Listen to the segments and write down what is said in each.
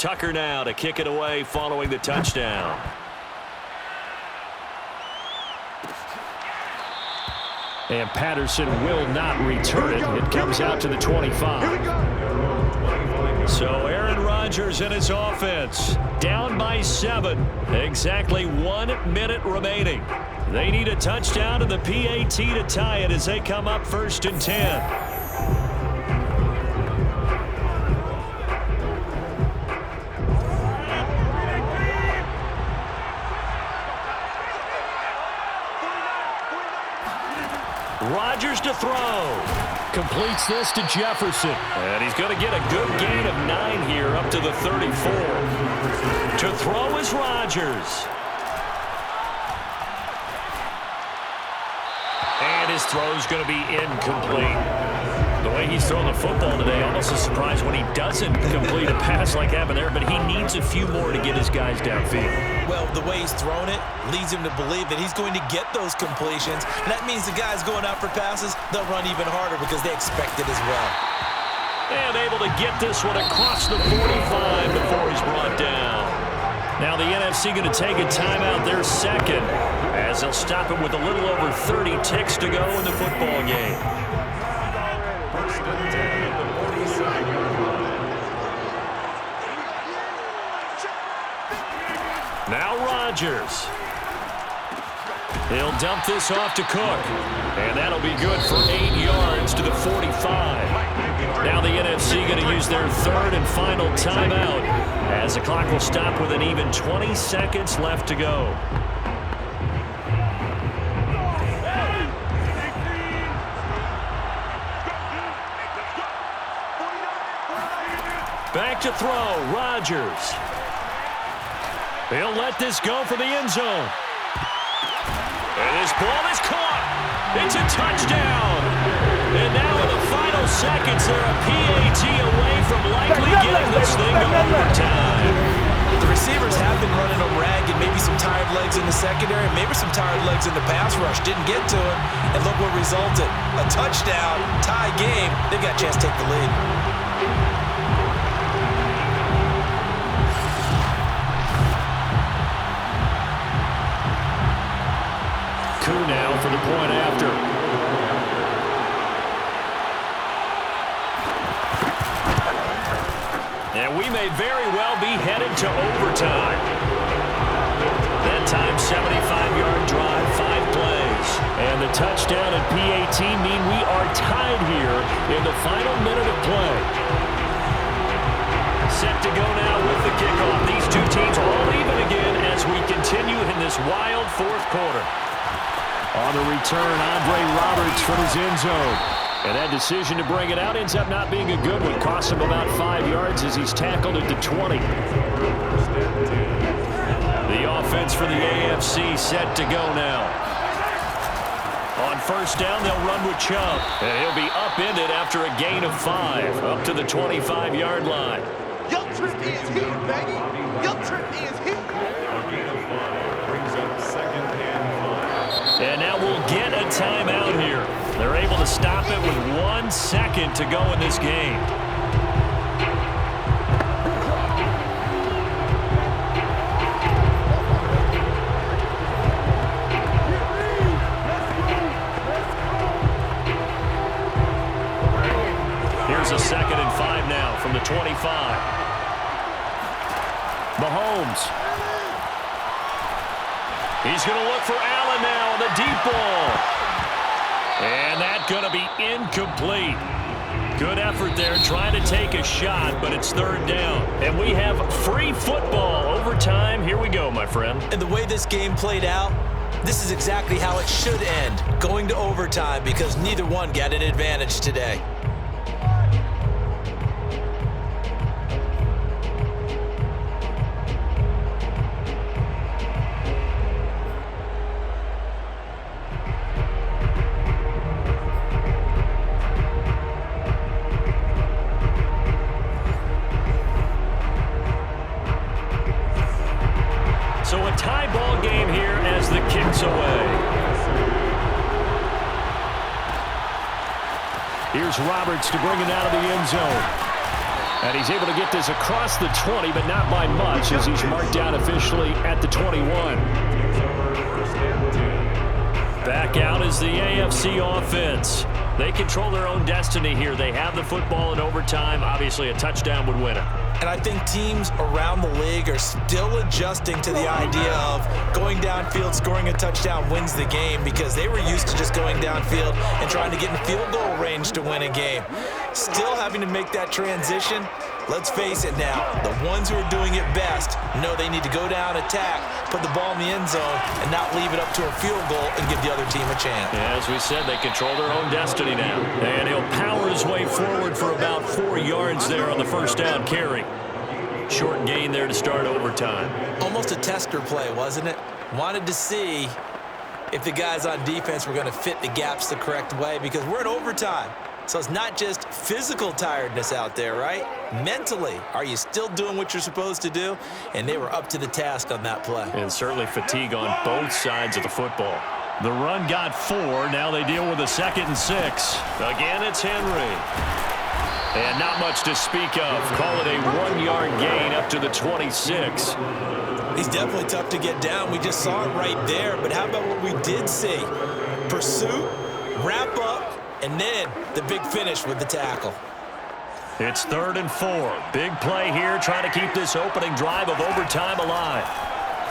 Tucker now to kick it away following the touchdown. And Patterson will not return it. It comes out to the 25. So Aaron Rodgers and his offense down by 7. Exactly 1 minute remaining. They need a touchdown and the PAT to tie it as they come up 1st and 10. Rodgers to throw. Completes this to Jefferson. And he's going to get a good gain of 9 here up to the 34. To throw is Rodgers. And his throw's going to be incomplete. The way he's throwing the football today, almost a surprise when he doesn't complete a pass like happened there, but he needs a few more to get his guys downfield. Well, the way he's thrown it leads him to believe that he's going to get those completions. And that means the guys going out for passes, they'll run even harder because they expect it as well. And able to get this one across the 45 before he's brought down. Now the NFC going to take a timeout their second as they'll stop it with a little over 30 ticks to go in the football game. Now Rodgers. He'll dump this off to Cook. And that'll be good for 8 yards to the 45. Now the NFC going to use their 3rd and final timeout as the clock will stop with an even 20 seconds left to go. Back to throw, Rodgers. He'll let this go for the end zone. And this ball is caught. It's a touchdown. And now in the final seconds, they're a PAT away from likely getting this thing to overtime. The receivers have been running them ragged, maybe some tired legs in the secondary, maybe some tired legs in the pass rush. Didn't get to it, and look what resulted. A touchdown, tie game. They've got a chance to take the lead. Now for the point after. And we may very well be headed to overtime. That time, 75-yard drive, 5 plays. And the touchdown and PAT mean we are tied here in the final minute of play. Set to go now with the kickoff. These two teams all even again as we continue in this wild 4th quarter. On the return, Andre Roberts from his end zone. And that decision to bring it out ends up not being a good one. Costs him about 5 yards as he's tackled at the 20. The offense for the AFC set to go now. On 1st down, they'll run with Chubb. And he'll be upended after a gain of 5, up to the 25-yard line. Your trip is here, baby. Your trip is here. And now we'll get a timeout here. They're able to stop it with 1 second to go in this game. Here's a 2nd and 5 now from the 25. Mahomes. He's going to look for Allen now on the deep ball. And that's going to be incomplete. Good effort there trying to take a shot, but it's 3rd down. And we have free football. Overtime. Here we go, my friend. And the way this game played out, this is exactly how it should end, going to overtime, because neither one got an advantage today. So a tie ball game here as the kick's away. Here's Roberts to bring it out of the end zone. And he's able to get this across the 20, but not by much, as he's marked down officially at the 21. Back out is the AFC offense. They control their own destiny here. They have the football in overtime. Obviously, a touchdown would win it. And I think teams around the league are still adjusting to the idea of going downfield, scoring a touchdown wins the game, because they were used to just going downfield and trying to get in field goal range to win a game. Still having to make that transition. Let's face it now, the ones who are doing it best know they need to go down, attack, put the ball in the end zone, and not leave it up to a field goal and give the other team a chance. Yeah, as we said, they control their own destiny now. And he'll power his way forward for about 4 yards there on the first down carry. Short gain there to start overtime. Almost a tester play, wasn't it? Wanted to see if the guys on defense were going to fit the gaps the correct way, because we're in overtime. So it's not just physical tiredness out there, right? Mentally, are you still doing what you're supposed to do? And they were up to the task on that play. And certainly fatigue on both sides of the football. The run got 4. Now they deal with a 2nd and 6. Again, it's Henry. And not much to speak of. Call it a 1-yard gain up to the 26. He's definitely tough to get down. We just saw it right there. But how about what we did see? Pursuit, wrap up, and then the big finish with the tackle. It's 3rd and 4. Big play here, trying to keep this opening drive of overtime alive.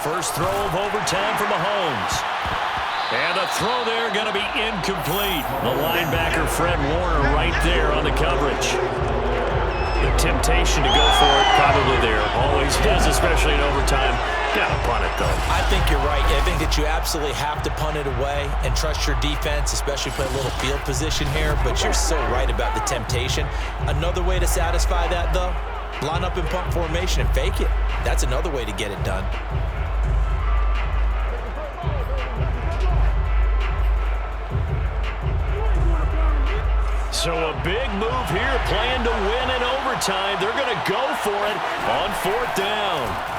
First throw of overtime for Mahomes. And the throw there going to be incomplete. The linebacker, Fred Warner, right there on the coverage. The temptation to go for it probably there. Always is, especially in overtime. Got to punt it, though. I think you're right. I think that you absolutely have to punt it away and trust your defense, especially play a little field position here. But you're so right about the temptation. Another way to satisfy that, though, line up in punt formation and fake it. That's another way to get it done. So a big move here, playing to win in overtime. They're going to go for it on 4th down.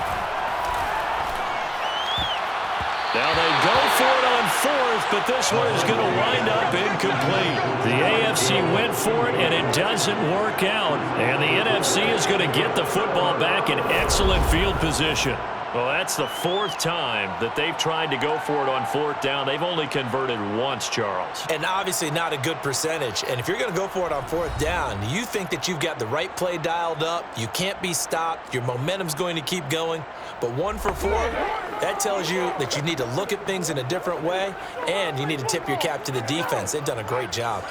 Now they go for it on 4th, but this one is going to wind up incomplete. The AFC went for it, and it doesn't work out. And the NFC is going to get the football back in excellent field position. Well, that's the 4th time that they've tried to go for it on 4th down. They've only converted once, Charles. And obviously not a good percentage. And if you're going to go for it on 4th down, you think that you've got the right play dialed up. You can't be stopped. Your momentum's going to keep going. But 1 for 4, that tells you that you need to look at things in a different way, and you need to tip your cap to the defense. They've done a great job.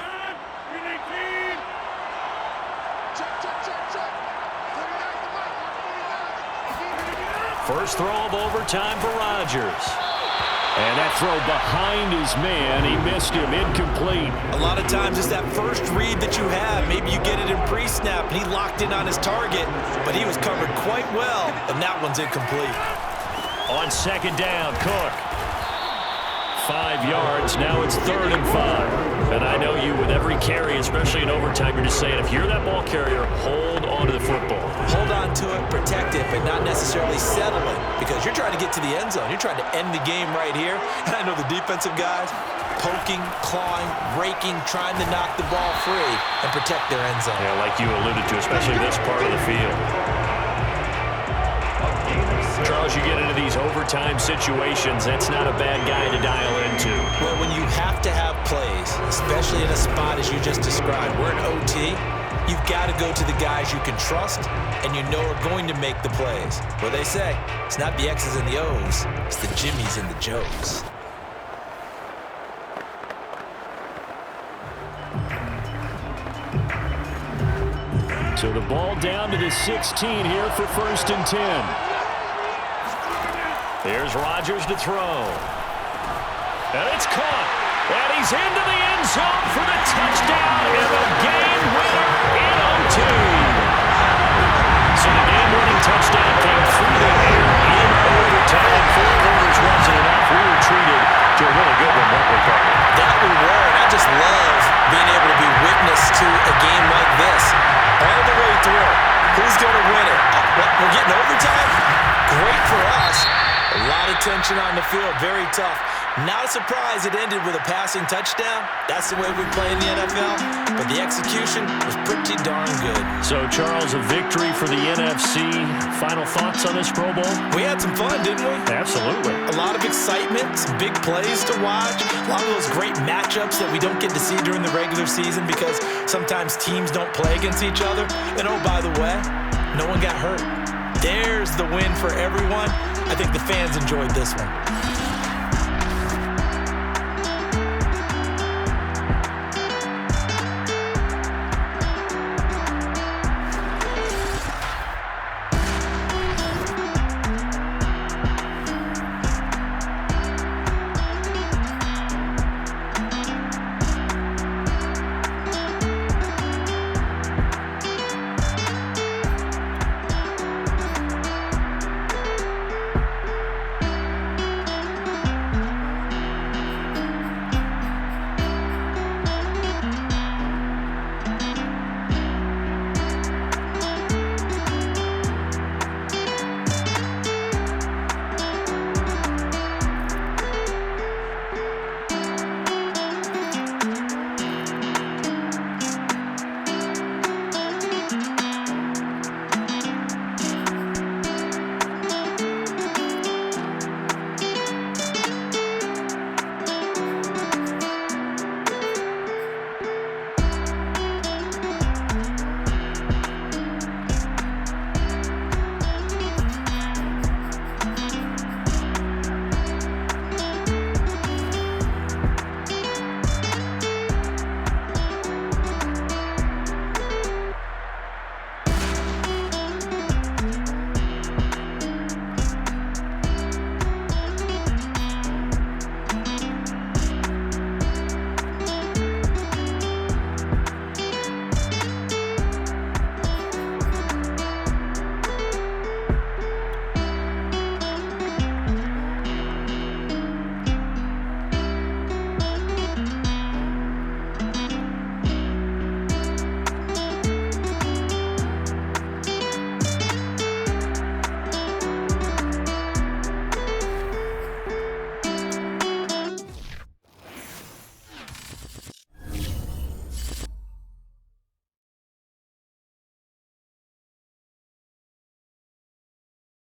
First throw of overtime for Rodgers. And that throw behind his man. He missed him. Incomplete. A lot of times it's that first read that you have. Maybe you get it in pre-snap, and he locked in on his target, but he was covered quite well, and that one's incomplete. On 2nd down, Cook. 5 yards. Now it's 3rd and 5. And I know you, with every carry, especially in overtime, you're just saying, if you're that ball carrier, hold on to the football. Hold on to it, protect it, but not necessarily settle it, because you're trying to get to the end zone. You're trying to end the game right here. And I know the defensive guys poking, clawing, raking, trying to knock the ball free and protect their end zone. Yeah, like you alluded to, especially this part of the field. Charles, you get into these overtime situations, that's not a bad guy to dial into. Well, when you have to have plays, especially in a spot as you just described, we're in OT, you've got to go to the guys you can trust and you know are going to make the plays. Well, they say, it's not the X's and the O's, it's the Jimmies and the Joes. So the ball down to the 16 here for 1st and 10. Here's Rodgers to throw. And it's caught. And he's into the end zone for the touchdown and the game winner in OT. So the game-winning touchdown came through the air in overtime. 4 quarters wasn't enough. We were treated to a really good one, weren't we, Carter? That we were, and I just love being able to be witness to a game like this. All the way through. Who's going to win it? We're getting overtime? Great for us. A lot of tension on the field, very tough. Not a surprise it ended with a passing touchdown. That's the way we play in the NFL. But the execution was pretty darn good. So, Charles, a victory for the NFC. Final thoughts on this Pro Bowl? We had some fun, didn't we? Absolutely. A lot of excitement, some big plays to watch, a lot of those great matchups that we don't get to see during the regular season because sometimes teams don't play against each other. And oh, by the way, no one got hurt. There's the win for everyone. I think the fans enjoyed this one.